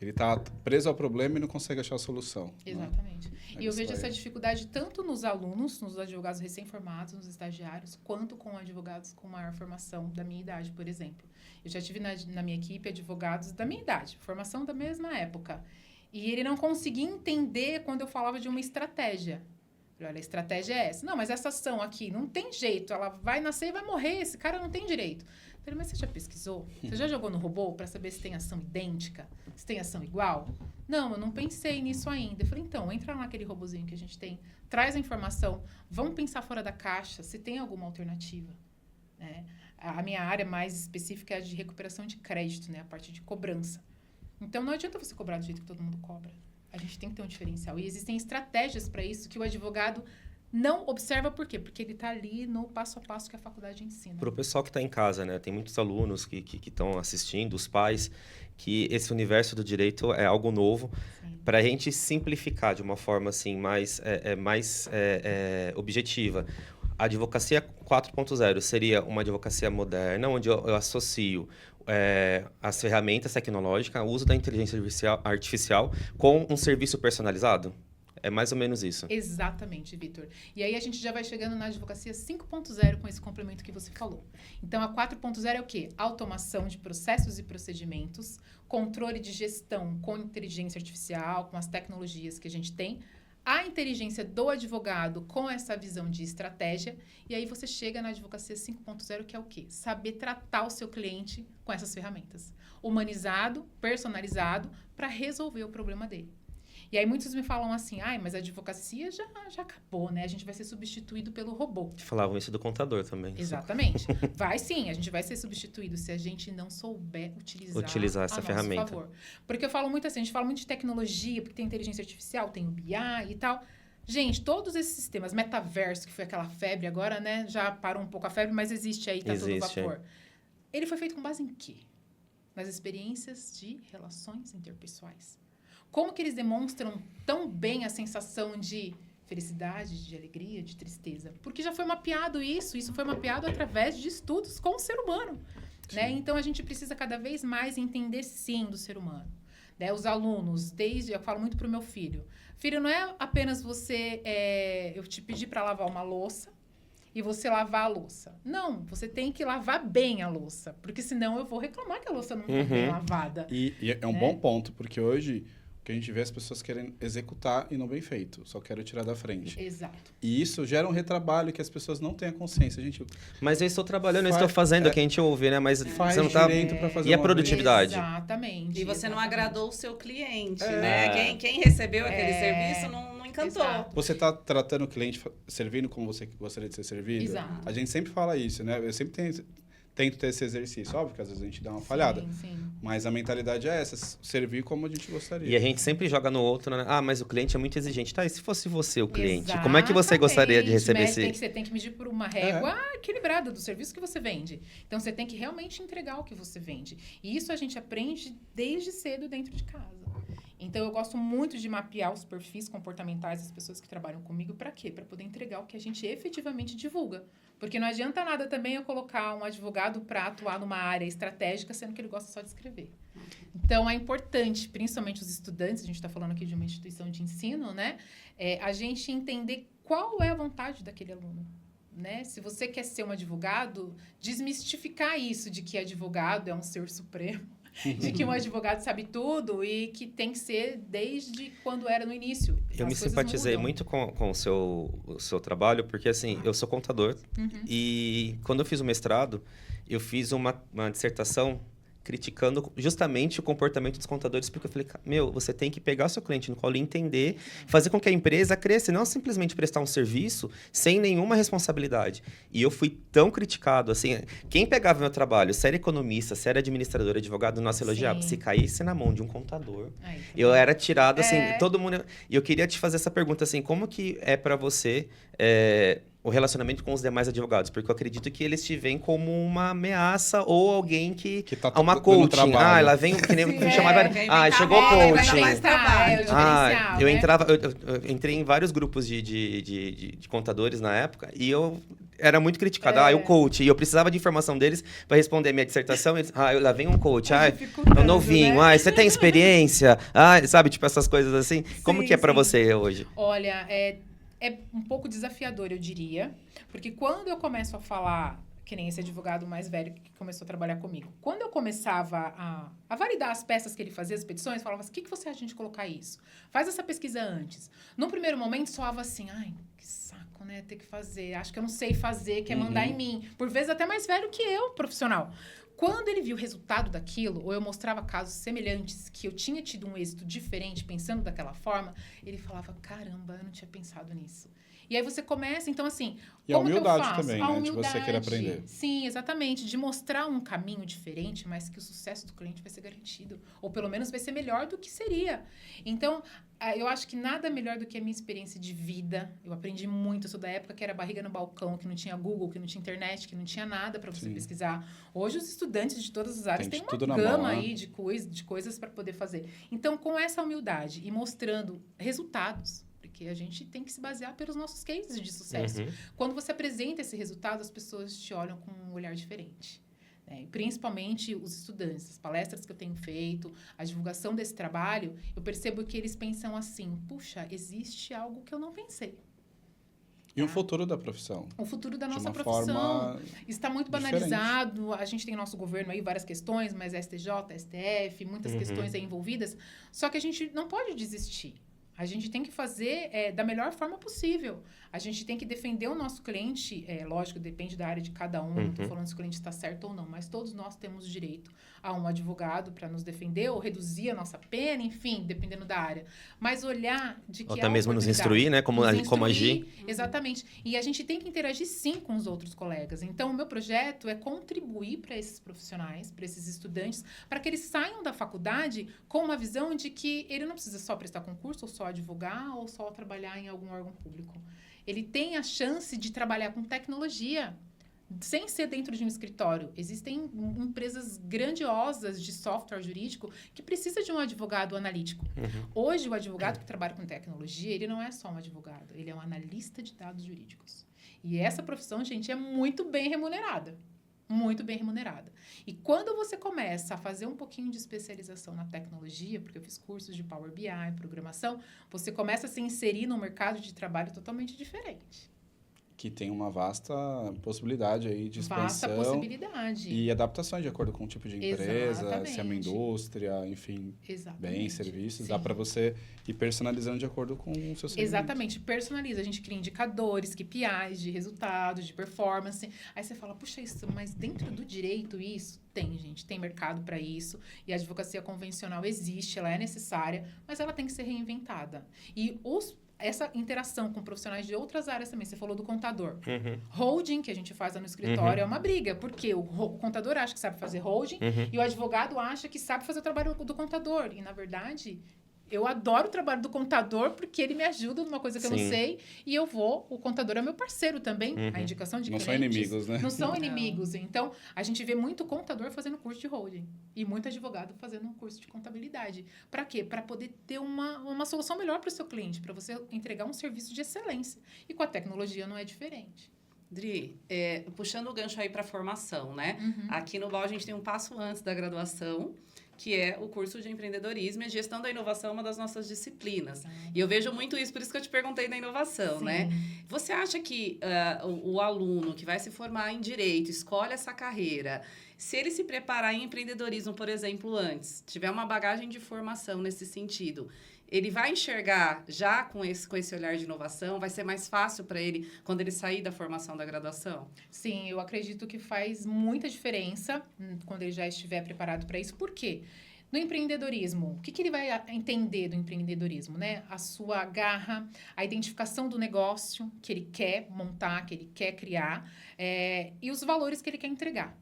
ele está preso ao problema e não consegue achar a solução. Exatamente. Né? E eu vejo essa dificuldade tanto nos alunos, nos advogados recém-formados, nos estagiários, quanto com advogados com maior formação da minha idade, por exemplo. Eu já tive na minha equipe advogados da minha idade, formação da mesma época. E ele não conseguia entender quando eu falava de uma estratégia. Olha, a estratégia é essa. Não, mas essa ação aqui não tem jeito. Ela vai nascer e vai morrer. Esse cara não tem direito. Eu falei, mas você já pesquisou? Você já jogou no robô para saber se tem ação idêntica? Se tem ação igual? Não, eu não pensei nisso ainda. Eu falei, então, entra naquele robozinho que a gente tem, traz a informação, vamos pensar fora da caixa, se tem alguma alternativa. Né? A minha área mais específica é a de recuperação de crédito, né? A parte de cobrança. Então, não adianta você cobrar do jeito que todo mundo cobra. A gente tem que ter um diferencial. E existem estratégias para isso que o advogado não observa. Por quê? Porque ele está ali no passo a passo que a faculdade ensina. Para o pessoal que está em casa, né? Tem muitos alunos que estão assistindo, os pais, que esse universo do direito é algo novo. Para a gente simplificar de uma forma assim, mais objetiva. A advocacia 4.0 seria uma advocacia moderna, onde eu associo as ferramentas tecnológicas, o uso da inteligência artificial com um serviço personalizado? É mais ou menos isso. Exatamente, Vitor. E aí a gente já vai chegando na advocacia 5.0 com esse complemento que você falou. Então, a 4.0 é o quê? Automação de processos e procedimentos, controle de gestão com inteligência artificial, com as tecnologias que a gente tem, a inteligência do advogado com essa visão de estratégia, e aí você chega na advocacia 5.0, que é o quê? Saber tratar o seu cliente com essas ferramentas. Humanizado, personalizado, para resolver o problema dele. E aí muitos me falam assim, mas a advocacia já acabou, né? A gente vai ser substituído pelo robô. Falavam isso do contador também. Exatamente. Vai sim, a gente vai ser substituído se a gente não souber utilizar essa ferramenta. Nosso favor. Porque eu falo muito assim, a gente fala muito de tecnologia, porque tem inteligência artificial, tem o BI e tal. Gente, todos esses sistemas, metaverso, que foi aquela febre agora, né? Já parou um pouco a febre, mas existe aí, tá todo vapor. Ele foi feito com base em quê? Nas experiências de relações interpessoais. Como que eles demonstram tão bem a sensação de felicidade, de alegria, de tristeza? Porque já foi mapeado isso foi mapeado através de estudos com o ser humano. Né? Então, a gente precisa cada vez mais entender, sim, do ser humano. Né? Os alunos, eu falo muito para o meu filho. Filho, não é apenas você, eu te pedir para lavar uma louça e você lavar a louça. Não, você tem que lavar bem a louça, porque senão eu vou reclamar que a louça não está bem lavada. E é um bom ponto, porque hoje o que a gente vê as pessoas querem executar e não bem feito, só quero tirar da frente. Exato. E isso gera um retrabalho que as pessoas não têm a consciência. Gente, mas eu estou trabalhando, eu estou fazendo, que a gente ouve, né? Mas faz você não tá... direito para fazer E a produtividade? Exatamente. E você não agradou o seu cliente, né? Quem recebeu aquele serviço não encantou. Exato. Você está tratando o cliente, servindo como você gostaria de ser servido? Exato. A gente sempre fala isso, né? Eu sempre tento ter esse exercício. Óbvio que às vezes a gente dá uma falhada. Sim. Mas a mentalidade é essa, servir como a gente gostaria. E a gente sempre joga no outro, né? Mas o cliente é muito exigente. Tá, e se fosse você o cliente? Exatamente. Como é que você gostaria de receber esse... Você tem que medir por uma régua equilibrada do serviço que você vende. Então, você tem que realmente entregar o que você vende. E isso a gente aprende desde cedo dentro de casa. Então, eu gosto muito de mapear os perfis comportamentais das pessoas que trabalham comigo. Para quê? Para poder entregar o que a gente efetivamente divulga. Porque não adianta nada também eu colocar um advogado para atuar numa área estratégica, sendo que ele gosta só de escrever. Então, é importante, principalmente os estudantes, a gente está falando aqui de uma instituição de ensino, né? A gente entender qual é a vontade daquele aluno. Né? Se você quer ser um advogado, desmistificar isso de que advogado é um ser supremo. De que um advogado sabe tudo e que tem que ser desde quando era no início. Eu me simpatizei muito com o seu trabalho, porque, assim, eu sou contador. E quando eu fiz o mestrado, eu fiz uma dissertação criticando justamente o comportamento dos contadores, porque eu falei, você tem que pegar o seu cliente no colo e entender, fazer com que a empresa cresça, não simplesmente prestar um serviço sem nenhuma responsabilidade. E eu fui tão criticado, assim, quem pegava meu trabalho, se era economista, se era administrador, advogado, nossa, elogiava. Se caísse na mão de um contador, eu era tirado, assim, todo mundo... E eu queria te fazer essa pergunta, assim, como que é para você... o relacionamento com os demais advogados, porque eu acredito que eles te veem como uma ameaça ou alguém que tá uma coaching. Lá vem que nem me chamava. Chegou o coaching. Eu entrei em vários grupos de contadores na época e eu era muito criticado. O coach. E eu precisava de informação deles para responder a minha dissertação. Eles, lá vem um coach. É um novinho. Né? Você tem experiência? Sabe, tipo essas coisas assim. Como que é para você hoje? Olha, é um pouco desafiador, eu diria. Porque quando eu começo a falar, que nem esse advogado mais velho que começou a trabalhar comigo, quando eu começava a validar as peças que ele fazia, as petições, falava assim, o que você acha de a gente colocar isso? Faz essa pesquisa antes. No primeiro momento, soava assim, que saco, né? Ter que fazer. Acho que eu não sei fazer, quer mandar em mim. Por vezes até mais velho que eu, profissional. Quando ele viu o resultado daquilo, ou eu mostrava casos semelhantes, que eu tinha tido um êxito diferente, pensando daquela forma, ele falava, caramba, eu não tinha pensado nisso. E aí você começa, então assim, e como a humildade que eu faço? Também, né? De você querer aprender. Sim, exatamente. De mostrar um caminho diferente, mas que o sucesso do cliente vai ser garantido. Ou pelo menos vai ser melhor do que seria. Então, eu acho que nada melhor do que a minha experiência de vida. Eu aprendi muito. Eu sou da época que era barriga no balcão, que não tinha Google, que não tinha internet, que não tinha nada para você pesquisar. Hoje, os estudantes de todas as áreas têm uma gama aí de coisas para poder fazer. Então, com essa humildade e mostrando resultados, porque a gente tem que se basear pelos nossos cases de sucesso. Quando você apresenta esse resultado, as pessoas te olham com um olhar diferente. Né? Principalmente os estudantes, as palestras que eu tenho feito, a divulgação desse trabalho, eu percebo que eles pensam assim, puxa, existe algo que eu não pensei. E o futuro da profissão. O futuro da nossa profissão. Está muito banalizado. A gente tem no nosso governo aí várias questões, mas STJ, STF, muitas questões aí envolvidas. Só que a gente não pode desistir. A gente tem que fazer da melhor forma possível. A gente tem que defender o nosso cliente. Lógico, depende da área de cada um. Não estou falando se o cliente está certo ou não. Mas todos nós temos direito a um advogado para nos defender ou reduzir a nossa pena, enfim, dependendo da área. Mas olhar de que ou até mesmo nos instruir, né? Como agir. Exatamente. E a gente tem que interagir, sim, com os outros colegas. Então, o meu projeto é contribuir para esses profissionais, para esses estudantes, para que eles saiam da faculdade com uma visão de que ele não precisa só prestar concurso, ou só advogar, ou só trabalhar em algum órgão público. Ele tem a chance de trabalhar com tecnologia, sem ser dentro de um escritório. Existem empresas grandiosas de software jurídico que precisa de um advogado analítico. Hoje, o advogado que trabalha com tecnologia, ele não é só um advogado, ele é um analista de dados jurídicos. E essa profissão, gente, é muito bem remunerada. Muito bem remunerada. E quando você começa a fazer um pouquinho de especialização na tecnologia, porque eu fiz cursos de Power BI, programação, você começa a se inserir num mercado de trabalho totalmente diferente. Que tem uma vasta possibilidade aí de expansão. Vasta possibilidade. E adaptações de acordo com o tipo de empresa, se é uma indústria, enfim, bens, serviços. Sim. Dá para você ir personalizando de acordo com o seu segmento. Exatamente, personaliza. A gente cria indicadores, KPIs de resultados, de performance. Aí você fala, puxa, isso, mas dentro do direito isso? Tem, gente, tem mercado para isso. E a advocacia convencional existe, ela é necessária, mas ela tem que ser reinventada. E essa interação com profissionais de outras áreas também. Você falou do contador. Holding, que a gente faz lá no escritório, é uma briga. Porque o contador acha que sabe fazer holding e o advogado acha que sabe fazer o trabalho do contador. E, na verdade, eu adoro o trabalho do contador porque ele me ajuda numa coisa que eu não sei. E o contador é meu parceiro também. A indicação de clientes. Não são inimigos, né? Não são inimigos. Então, a gente vê muito contador fazendo curso de holding. E muito advogado fazendo um curso de contabilidade. Para quê? Para poder ter uma solução melhor para o seu cliente. Para você entregar um serviço de excelência. E com a tecnologia não é diferente. Dri, puxando o gancho aí para a formação, né? Aqui no BAL a gente tem um passo antes da graduação, que é o curso de empreendedorismo e gestão da inovação, uma das nossas disciplinas. E eu vejo muito isso, por isso que eu te perguntei da inovação, né? Você acha que o aluno que vai se formar em direito, escolhe essa carreira, se ele se preparar em empreendedorismo, por exemplo, antes, tiver uma bagagem de formação nesse sentido, ele vai enxergar já com esse olhar de inovação? Vai ser mais fácil para ele quando ele sair da formação da graduação? Sim, eu acredito que faz muita diferença quando ele já estiver preparado para isso. Por quê? No empreendedorismo, o que ele vai entender do empreendedorismo, né? A sua garra, a identificação do negócio que ele quer montar, que ele quer criar, e os valores que ele quer entregar.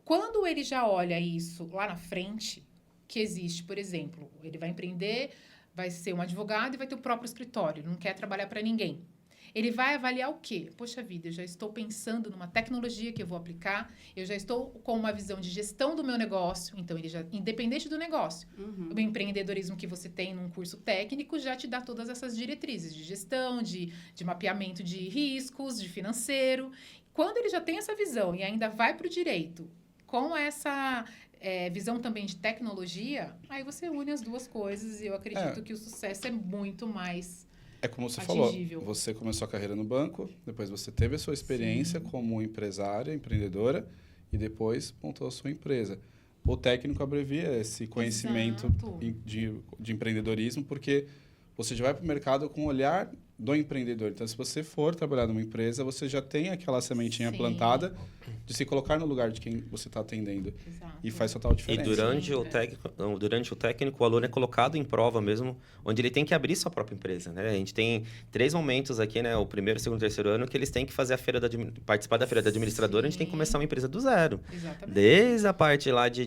Quando ele já olha isso lá na frente, que existe, por exemplo, ele vai empreender, vai ser um advogado e vai ter o próprio escritório, não quer trabalhar para ninguém. Ele vai avaliar o quê? Poxa vida, eu já estou pensando numa tecnologia que eu vou aplicar, eu já estou com uma visão de gestão do meu negócio, então ele já, independente do negócio, o empreendedorismo que você tem num curso técnico já te dá todas essas diretrizes de gestão, de mapeamento de riscos, de financeiro. Quando ele já tem essa visão e ainda vai para o direito, com essa visão também de tecnologia, aí você une as duas coisas e eu acredito que o sucesso é muito mais como você atingível. Falou, você começou a carreira no banco, depois você teve a sua experiência como empresária, empreendedora, e depois montou a sua empresa. O técnico abrevia esse conhecimento de empreendedorismo, porque você já vai para o mercado com o olhar do empreendedor. Então, se você for trabalhar numa empresa, você já tem aquela sementinha plantada de se colocar no lugar de quem você está atendendo. Exato. E faz total diferença. E durante o técnico, o aluno é colocado em prova mesmo, onde ele tem que abrir sua própria empresa, né? A gente tem 3 momentos aqui, né? O primeiro, segundo, terceiro ano, que eles têm que fazer participar da feira da administradora, a gente tem que começar uma empresa do zero. Exatamente. Desde a parte lá de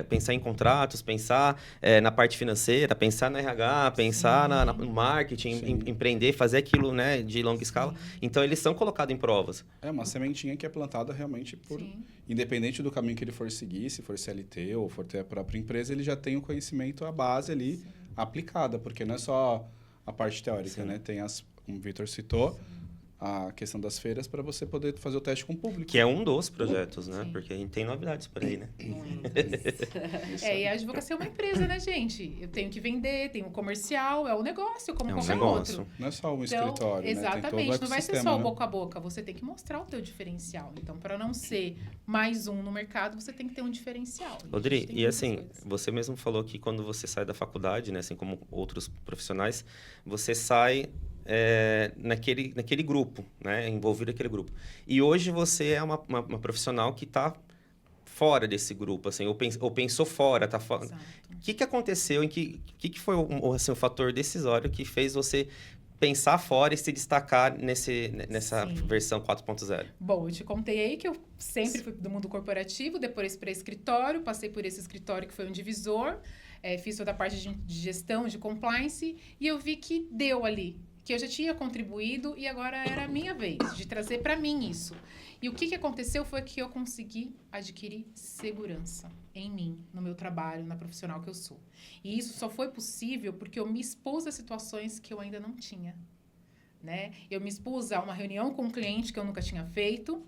pensar em contratos, pensar na parte financeira, pensar na RH, pensar no marketing, empreender, fazer aquilo, né, de longa escala. Então, eles são colocados em provas. É uma sementinha que é plantada realmente independente do caminho que ele for seguir, se for CLT ou for ter a própria empresa, ele já tem o conhecimento, a base ali aplicada, porque não é só a parte teórica, né? Tem como o Vitor citou, a questão das feiras para você poder fazer o teste com o público. Que é um dos projetos, né? Sim. Porque a gente tem novidades por aí, né? E a advocacia é uma empresa, né, gente? Eu tenho que vender, tem o comercial, é um negócio, como qualquer outro. Não é só um escritório, exatamente, né? Tem todo o não vai ser ecossistema, só o né? boca a boca, você tem que mostrar o teu diferencial. Então, para não ser mais um no mercado, você tem que ter um diferencial. Rodri, e assim, você mesmo falou que quando você sai da faculdade, né, assim como outros profissionais, você sai naquele grupo, né, envolvido naquele grupo. E hoje você é uma profissional que está fora desse grupo, assim, ou pensou fora, tá fora. O que aconteceu, que foi o fator decisório que fez você pensar fora e se destacar nessa versão 4.0? Bom, eu te contei aí que eu sempre fui do mundo corporativo, depois para escritório, passei por esse escritório que foi um divisor, fiz toda a parte de gestão, de compliance, e eu vi que deu ali, que eu já tinha contribuído e agora era a minha vez de trazer para mim isso. E o que aconteceu foi que eu consegui adquirir segurança em mim, no meu trabalho, na profissional que eu sou. E isso só foi possível porque eu me expus a situações que eu ainda não tinha, né? Eu me expus a uma reunião com um cliente que eu nunca tinha feito,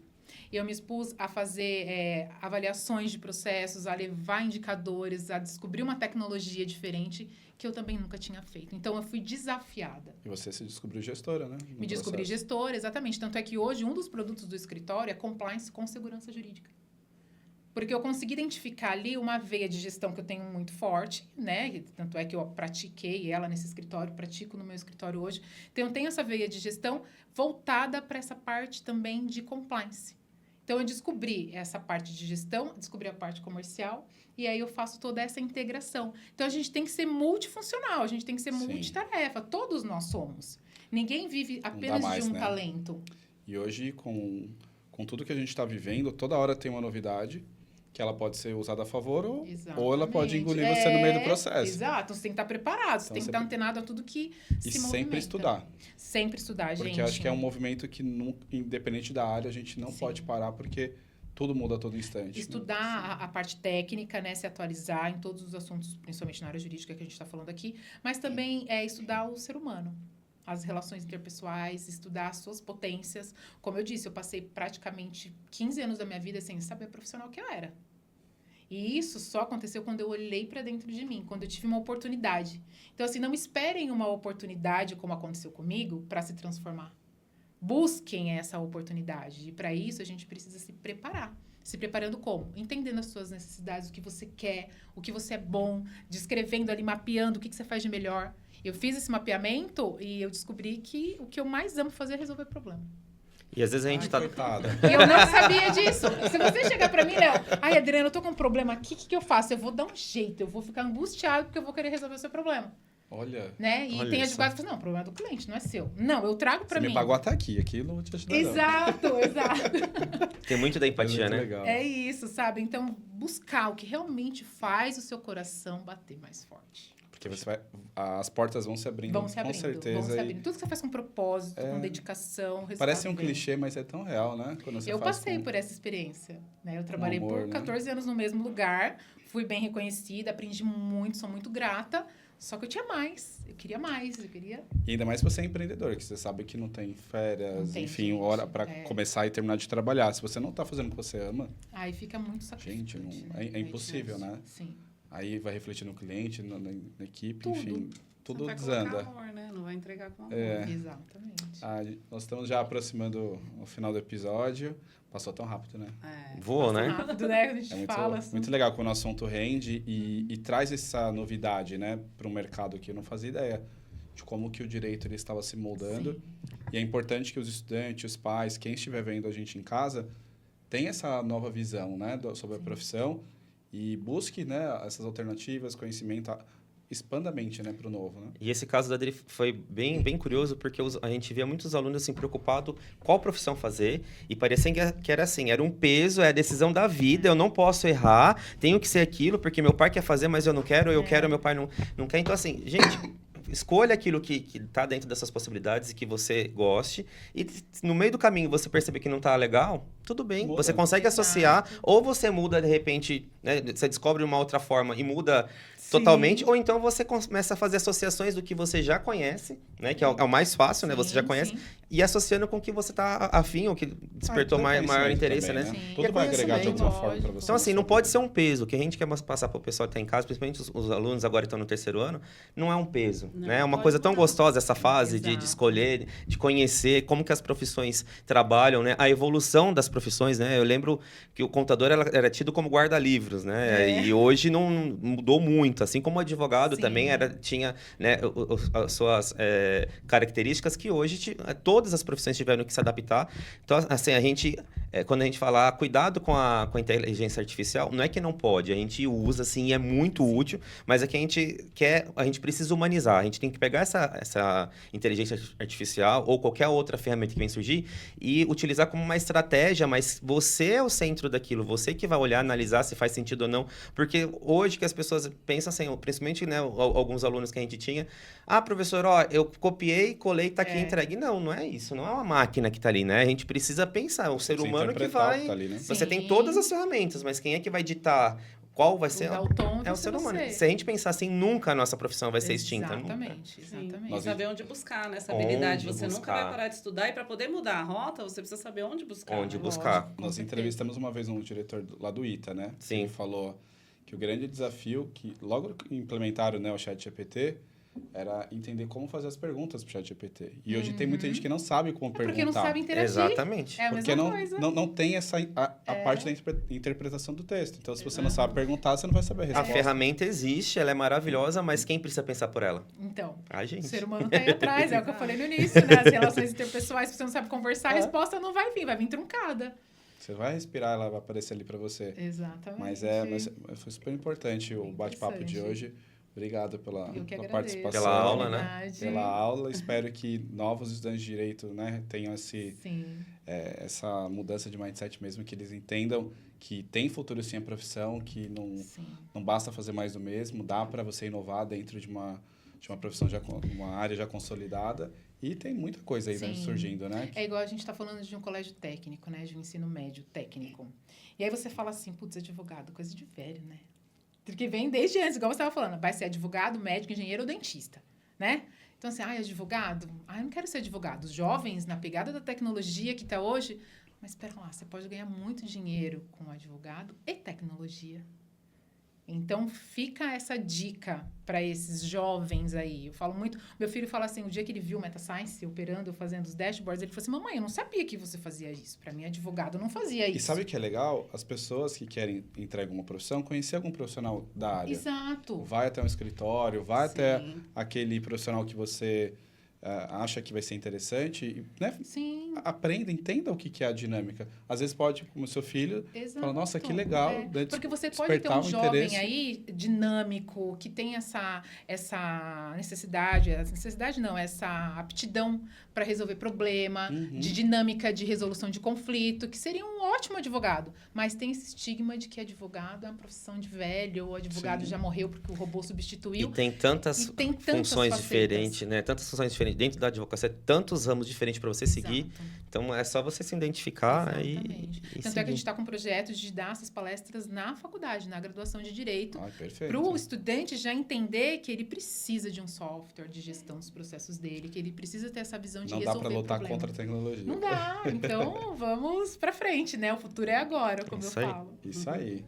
eu me expus a fazer avaliações de processos, a levar indicadores, a descobrir uma tecnologia diferente que eu também nunca tinha feito. Então, eu fui desafiada. E você se descobriu gestora, né? Me descobri gestora, exatamente. Tanto é que hoje, um dos produtos do escritório é compliance com segurança jurídica. Porque eu consegui identificar ali uma veia de gestão que eu tenho muito forte, né? Tanto é que eu pratiquei ela nesse escritório, pratico no meu escritório hoje. Então, eu tenho essa veia de gestão voltada para essa parte também de compliance. Então, eu descobri essa parte de gestão, descobri a parte comercial, e aí eu faço toda essa integração. Então, a gente tem que ser multifuncional, a gente tem que ser multitarefa. Todos nós somos. Ninguém vive apenas de um talento. E hoje, com tudo que a gente está vivendo, toda hora tem uma novidade que ela pode ser usada a favor ou ela pode engolir você no meio do processo. Exato. Você tem que estar preparado, você tem que estar antenado a tudo que se movimenta. E sempre estudar. Sempre estudar, gente. Porque acho que é um movimento que, independente da área, a gente não pode parar, porque tudo muda a todo instante. Estudar a parte técnica, né? Se atualizar em todos os assuntos, principalmente na área jurídica que a gente está falando aqui, mas também estudar o ser humano. As relações interpessoais, estudar as suas potências. Como eu disse, eu passei praticamente 15 anos da minha vida sem saber a profissional que eu era. E isso só aconteceu quando eu olhei para dentro de mim, quando eu tive uma oportunidade. Então, assim, não esperem uma oportunidade, como aconteceu comigo, para se transformar. Busquem essa oportunidade. E para isso, a gente precisa se preparar. Se preparando como? Entendendo as suas necessidades, o que você quer, o que você é bom, descrevendo ali, mapeando o que você faz de melhor. Eu fiz esse mapeamento e eu descobri que o que eu mais amo fazer é resolver problema. E às vezes a gente E eu não sabia disso. Se você chegar pra mim, Léo, Adriana, eu tô com um problema aqui, o que eu faço? Eu vou dar um jeito, eu vou ficar angustiado porque eu vou querer resolver o seu problema. Olha. Né? E tem advogado que fala, não, o problema é do cliente, não é seu. Não, eu trago pra mim. Você me pagou até aqui eu não vou te ajudar. Exato. Tem muito da empatia, né? Legal. É isso, sabe? Então, buscar o que realmente faz o seu coração bater mais forte. Porque as portas vão se abrindo, com certeza. Vão se abrindo. Tudo que você faz com propósito, com dedicação, parece um clichê, mas é tão real, né? Quando você passei por essa experiência. Né? Eu trabalhei por 14 anos no mesmo lugar, fui bem reconhecida, aprendi muito, sou muito grata. Só que eu tinha mais, eu queria mais, E ainda mais se você é empreendedor, que você sabe que não tem férias, hora para começar e terminar de trabalhar. Se você não está fazendo o que você ama... Aí fica muito sacrificante. Gente, é impossível, né? Sim. Aí vai refletir no cliente, na equipe, tudo. enfim, tudo não desanda. Não vai colocar amor, né? Não vai entregar com amor. Exatamente. Nós estamos já aproximando o final do episódio. Passou tão rápido, né? Voou, né? Rápido, né? A gente fala assim. Muito legal quando o assunto rende e traz essa novidade, né? Para um mercado que eu não fazia ideia de como que o direito ele estava se moldando. Sim. E é importante que os estudantes, os pais, quem estiver vendo a gente em casa, tenha essa nova visão, né? Sobre a profissão e busque, né? Essas alternativas, conhecimento... expanda a mente, né, para o novo, né? E esse caso da Adri foi bem curioso, porque a gente via muitos alunos assim, preocupados qual profissão fazer, e parecia que era assim, era um peso, é a decisão da vida, eu não posso errar, tenho que ser aquilo, porque meu pai quer fazer, mas eu não quero, eu quero, meu pai não quer. Então, assim, gente... escolha aquilo que está dentro dessas possibilidades e que você goste. E no meio do caminho você perceber que não está legal, tudo bem. Muda. Você consegue associar, ou você muda de repente, né, você descobre uma outra forma e muda totalmente, ou então você começa a fazer associações do que você já conhece, né, que é o mais fácil, né, você já conhece, e associando com o que você está afim, ou que despertou maior interesse, também, né? Tudo vai agregar de alguma forma para você. Então, assim, não pode ser um peso. O que a gente quer passar para o pessoal que está em casa, principalmente os alunos agora que estão no terceiro ano, não é um peso, né? É uma coisa tão gostosa essa fase de escolher, de conhecer como que as profissões trabalham, né? A evolução das profissões, né? Eu lembro que o contador era tido como guarda-livros, né? E hoje não mudou muito. Assim como o advogado também tinha, né, as suas características que hoje todas as profissões tiveram que se adaptar. Então, assim, quando a gente fala cuidado com a inteligência artificial, não é que não pode, a gente usa, assim, e é muito útil, mas é que a gente precisa humanizar. A gente tem que pegar essa inteligência artificial ou qualquer outra ferramenta que vem surgir e utilizar como uma estratégia, mas você é o centro daquilo, você que vai olhar, analisar se faz sentido ou não, porque hoje que as pessoas pensam assim, principalmente, né, alguns alunos que a gente tinha, professor, eu copiei, colei, tá aqui entregue. Não é isso, não é uma máquina que tá ali, né? A gente precisa pensar, o ser humano que vai... Tá ali, né? Você tem todas as ferramentas, mas quem é que vai ditar qual vai ser? O tom é o ser humano. Se a gente pensar assim, nunca a nossa profissão vai ser extinta. Exatamente. E saber onde buscar, né? Essa habilidade. Você nunca vai parar de estudar e para poder mudar a rota, você precisa saber onde buscar. Onde buscar. Nós entrevistamos uma vez um diretor lá do ITA, né? Sim. Ele falou que o grande desafio, que logo implementaram, né, o ChatGPT, era entender como fazer as perguntas pro ChatGPT. E hoje tem muita gente que não sabe como perguntar. Porque não sabe interagir. Exatamente. É a porque mesma coisa. Não tem a parte da interpretação do texto. Então, se você não sabe perguntar, você não vai saber a resposta. A ferramenta existe, ela é maravilhosa, mas quem precisa pensar por ela? Então, a gente. O ser humano tá aí atrás, é o que eu falei no início, né? As relações interpessoais, se você não sabe conversar, a resposta não vai vir truncada. Você vai respirar, ela vai aparecer ali para você. Exatamente. Mas foi super importante o bate-papo de hoje. Obrigado pela participação. Pela aula, né? Pela aula. Espero que novos estudantes de Direito, né, tenham essa mudança de mindset mesmo, que eles entendam que tem futuro sim a profissão, que não basta fazer mais do mesmo, dá para você inovar dentro de uma profissão, uma área já consolidada. E tem muita coisa aí surgindo, né? É igual a gente está falando de um colégio técnico, né? De um ensino médio técnico. E aí você fala assim, putz, advogado, coisa de velho, né? Porque vem desde antes, igual você estava falando, vai ser advogado, médico, engenheiro ou dentista, né? Então, assim, advogado? Eu não quero ser advogado. Os jovens, na pegada da tecnologia que está hoje... Mas, espera lá, você pode ganhar muito dinheiro com advogado e tecnologia. Então, fica essa dica para esses jovens aí. Eu falo muito... Meu filho fala assim, o dia que ele viu o MetaScience operando, fazendo os dashboards, ele falou assim, mamãe, eu não sabia que você fazia isso. Para mim, advogado não fazia isso. E sabe o que é legal? As pessoas que querem entrar em alguma profissão, conhecer algum profissional da área. Exato. Vai até um escritório, vai até aquele profissional que você acha que vai ser interessante, né? Sim. Aprenda, entenda o que é a dinâmica. Às vezes pode, como seu filho, falar, nossa, que legal. Porque você pode ter um jovem aí dinâmico, que tem essa necessidade, essa aptidão para resolver problema, de dinâmica de resolução de conflito, que seria um ótimo advogado. Mas tem esse estigma de que advogado é uma profissão de velho, ou advogado já morreu porque o robô substituiu. E tem tantas funções diferentes, né? Tantas funções diferentes dentro da advocacia, tantos ramos diferentes para você seguir. Então, é só você se identificar e Tanto seguir. é que a gente está com projetos de dar essas palestras na faculdade, na graduação de Direito, perfeito. Para o estudante já entender que ele precisa de um software de gestão dos processos dele, que ele precisa ter essa visão de resolver problema. Não dá para lutar contra a tecnologia. Não dá. Então, vamos para frente, né? O futuro é agora, como eu falo. Isso aí.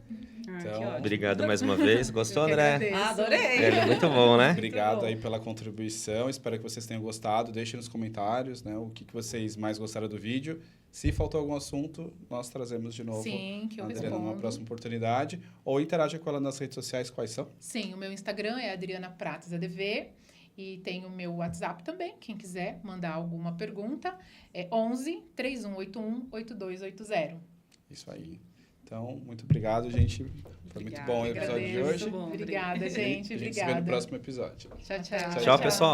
Então, obrigado mais uma vez. Gostou, André? Adorei! É muito bom, né? Obrigado aí pela contribuição. Espero que vocês tenham gostado. Deixem nos comentários, né, o que vocês mais gostaram do vídeo. Se faltou algum assunto, nós trazemos de novo a Adriana numa próxima oportunidade. Ou interaja com ela nas redes sociais. Quais são? Sim, o meu Instagram é Adriana Prates ADV. E tem o meu WhatsApp também, quem quiser mandar alguma pergunta. É 11 3181 8280. Isso aí. Então, muito obrigado, gente. Foi muito bom o episódio de hoje. Obrigada, gente. A gente se vê no próximo episódio. Tchau, tchau. Tchau, pessoal.